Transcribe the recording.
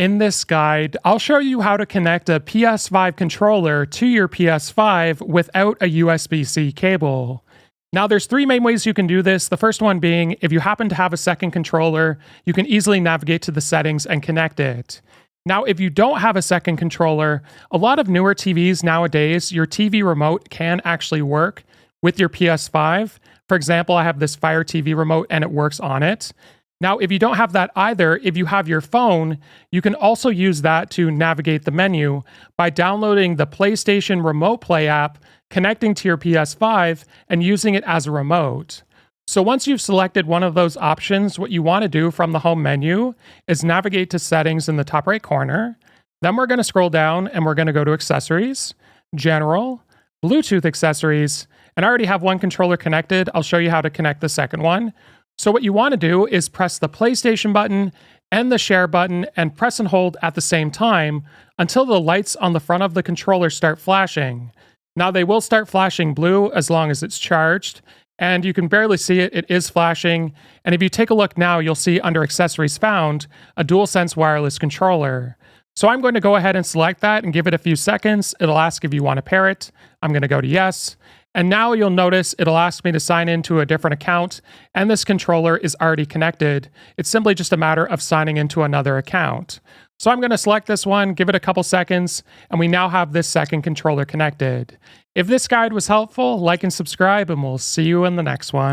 In this guide, I'll show you how to connect a PS5 controller to your PS5 without a USB-C cable. Now there's three main ways you can do this. The first one being, if you happen to have a second controller, you can easily navigate to the settings and connect it. Now, if you don't have a second controller, a lot of newer TVs nowadays, your TV remote can actually work with your PS5. For example, I have this Fire TV remote and it works on it. Now, if you don't have that either, if you have your phone, you can also use that to navigate the menu by downloading the PlayStation Remote Play app, connecting to your PS5, and using it as a remote. So once you've selected one of those options, what you want to do from the home menu is navigate to settings in the top right corner. Then we're going to scroll down and we're going to go to accessories, general, Bluetooth accessories, and I already have one controller connected. I'll show you how to connect the second one. So what you want to do is press the PlayStation button and the share button and press and hold at the same time until the lights on the front of the controller start flashing. Now they will start flashing blue as long as it's charged, and you can barely see it, it is flashing. And if you take a look now, you'll see under accessories found, a DualSense wireless controller. So I'm going to go ahead and select that and give it a few seconds. It'll ask if you want to pair it. I'm going to go to yes. And now you'll notice it'll ask me to sign into a different account, and this controller is already connected. It's simply just a matter of signing into another account. So I'm going to select this one, give it a couple seconds, and we now have this second controller connected. If this guide was helpful, like and subscribe, and we'll see you in the next one.